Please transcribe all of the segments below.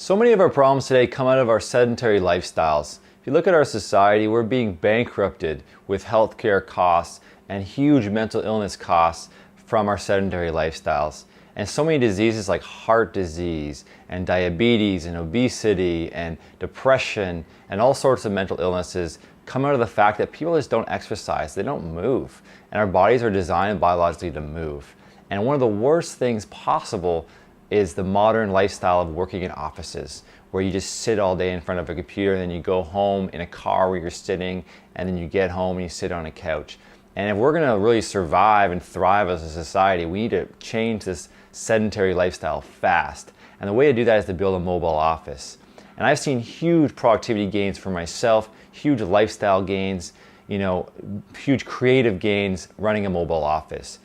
So many of our problems today come out of our sedentary lifestyles. If you look at our society, we're being bankrupted with healthcare costs and huge mental illness costs from our sedentary lifestyles. And so many diseases like heart disease and diabetes and obesity and depression and all sorts of mental illnesses come out of the fact that people just don't exercise, they don't move. And our bodies are designed biologically to move. And one of the worst things possible is the modern lifestyle of working in offices, where you just sit all day in front of a computer and then you go home in a car where you're sitting, and then you get home and you sit on a couch. And if we're gonna really survive and thrive as a society, we need to change this sedentary lifestyle fast. And the way to do that is to build a mobile office. And I've seen huge productivity gains for myself, huge lifestyle gains, huge creative gains running a mobile office.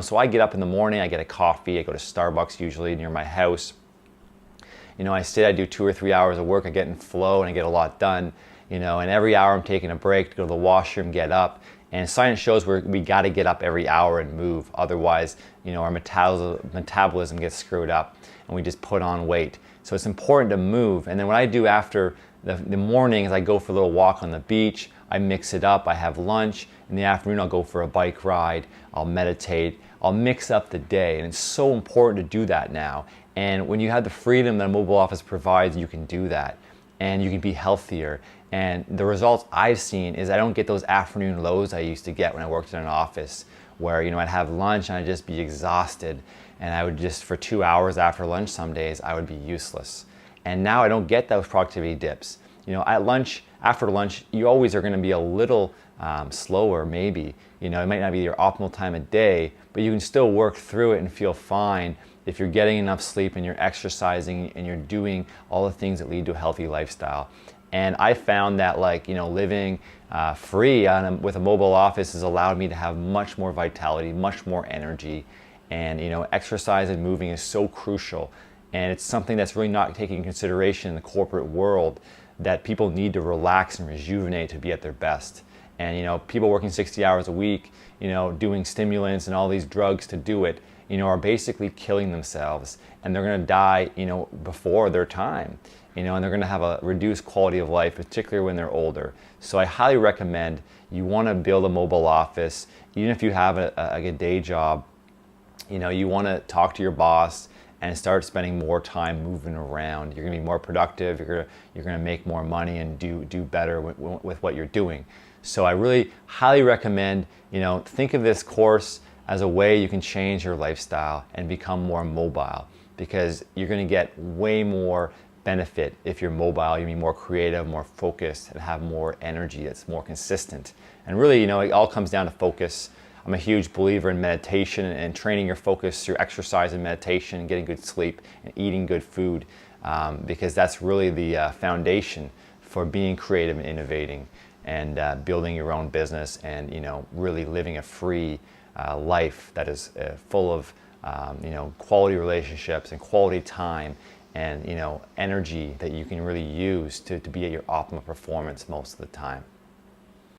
So I get up in the morning, I get a coffee, I go to Starbucks usually near my house. I do 2 or 3 hours of work, I get in flow and I get a lot done. And every hour I'm taking a break to go to the washroom, get up. And science shows we got to get up every hour and move. Otherwise, our metabolism gets screwed up and we just put on weight. So it's important to move. And then what I do after the morning is I go for a little walk on the beach. I mix it up, I have lunch. In the afternoon, I'll go for a bike ride, I'll meditate, I'll mix up the day. And it's so important to do that now. And when you have the freedom that a mobile office provides, you can do that. And you can be healthier. And the results I've seen is I don't get those afternoon lows I used to get when I worked in an office, where I'd have lunch and I'd just be exhausted. And I would just, for 2 hours after lunch some days, I would be useless. And now I don't get those productivity dips. At lunch, after lunch, you always are going to be a little slower, maybe. It might not be your optimal time of day, but you can still work through it and feel fine if you're getting enough sleep and you're exercising and you're doing all the things that lead to a healthy lifestyle. And I found that living free with a mobile office has allowed me to have much more vitality, much more energy. And exercise and moving is so crucial. And it's something that's really not taken into consideration in the corporate world, that people need to relax and rejuvenate to be at their best. And people working 60 hours a week, doing stimulants and all these drugs to do it, are basically killing themselves, and they're going to die, before their time, and they're going to have a reduced quality of life, particularly when they're older. So I highly recommend you want to build a mobile office, even if you have a day job. You want to talk to your boss and start spending more time moving around. You're going to be more productive. You're going to make more money and do better with what you're doing. So I really highly recommend, think of this course as a way you can change your lifestyle and become more mobile, because you're going to get way more benefit if you're mobile. You'll be more creative, more focused, and have more energy that's more consistent. And really, it all comes down to focus. I'm a huge believer in meditation and training your focus through exercise and meditation and getting good sleep and eating good food, because that's really the foundation for being creative and innovating and building your own business and really living a free life that is full of quality relationships and quality time and energy that you can really use to be at your optimal performance most of the time.